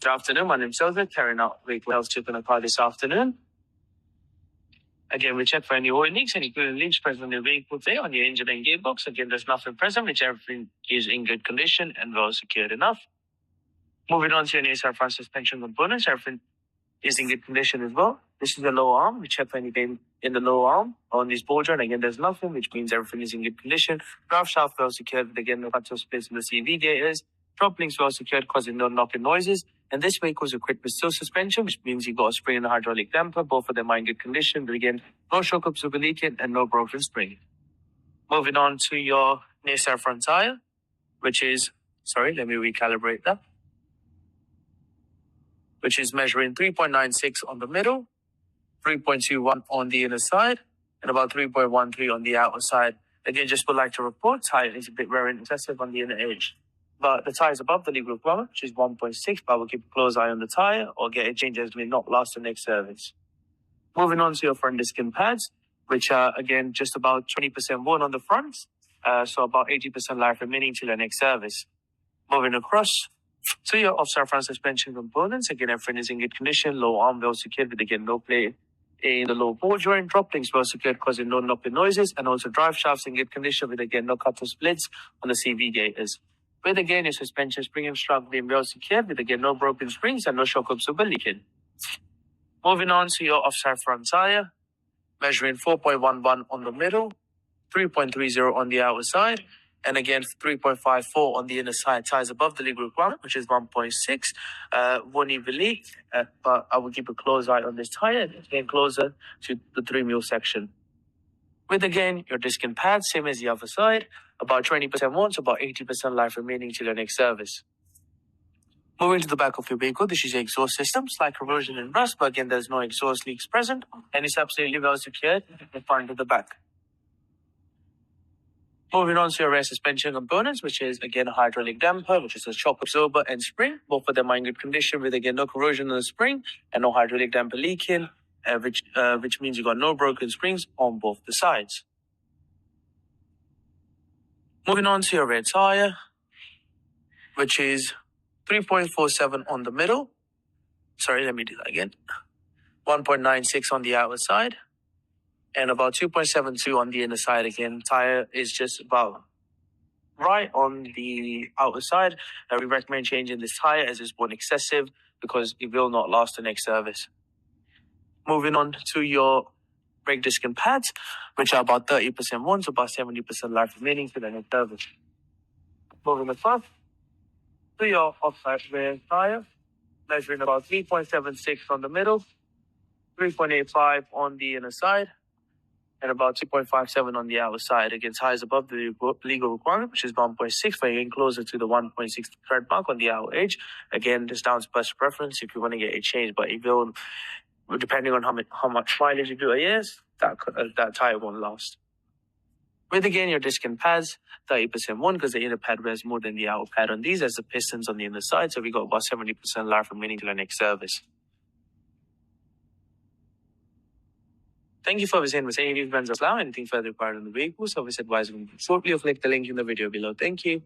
Good afternoon, my name is Silver, carrying out vehicle health check on a car this afternoon. Again, we check for any oil leaks, any coolant leaks present in the vehicle today on your engine and gearbox. Again, there's nothing present, which everything is in good condition and well secured enough. Moving on to your ASR front suspension components, everything is in good condition as well. This is the lower arm. We check for anything in the lower arm on this ball joint. Again, there's nothing, which means everything is in good condition. Drive shaft well secured, but again, no cutoff splits in the CV gators. Drop links well secured, causing no knocking noises. And this vehicle is equipped with steel suspension, which means you've got a spring and a hydraulic damper. Both of them are in good condition, but again, no shock absorber leaking and no broken spring. Moving on to your near-side front tire, which is, let me recalibrate that. Which is measuring 3.96 on the middle, 3.21 on the inner side, and about 3.13 on the outer side. Again, just would like to report, tire is a bit wear and excessive on the inner edge. But the tire is above the legal requirement, which is 1.6, but we'll keep a close eye on the tire or get it changed as it may not last the next service. Moving on to your front disc and pads, which are, again, just about 20% worn on the front, so about 80% life remaining till the next service. Moving across to your offside front suspension components, again, everything is in good condition, low arm well secured, with again, no play in the low ball joint, drop links well secured, causing no knocking noises, and also drive shafts in good condition, with again, no cut or splits on the CV gators. With again, your suspension spring and strap being well secured, with again, no broken springs and no shock absorber leaking. Moving on to your offside front tire, measuring 4.11 on the middle, 3.30 on the outer side, and again, 3.54 on the inner side. Tires above the legal requirement, which is 1.6. Won't even leak, but I will keep a close eye on this tire, getting closer to the 3mm section. With again, your disc and pads, same as the other side, about 20% worn, so about 80% life remaining till your next service. Moving to the back of your vehicle, this is your exhaust system, slight corrosion and rust, but again, there's no exhaust leaks present, and it's absolutely well secured in front to the back. Moving on to your rear suspension components, which is again a hydraulic damper, which is a shock absorber and spring. Both of them are in good condition, with again no corrosion on the spring and no hydraulic damper leaking, which means you've got no broken springs on both the sides. Moving on to your rear tire, which is 3.47 on the middle. Let me do that again. 1.96 on the outer side, and about 2.72 on the inner side. Again, tire is just about right on the outer side. We recommend changing this tire as it's worn excessive because it will not last the next service. Moving on to your brake disc and pads, which are about 30% worn, so about 70% life remaining for the next service. Moving across to your offside rear tire, measuring about 3.76 on the middle, 3.85 on the inner side, and about 2.57 on the outer side. Again, tires above the legal requirement, which is 1.6, but you're getting closer to the 1.6 thread mark on the outer edge. Again, just down to personal preference if you want to get it changed, but it will, depending on how much mileage you do a year, that tire won't last. With again your disc and pads, 30% worn because the inner pad wears more than the outer pad on these, as the pistons on the inner side, so we got about 70% life remaining till the next service. Thank you for visiting Mercedes-Benz Slough. Anything further required on the vehicle, service advisor, shortly, or click the link in the video below. Thank you.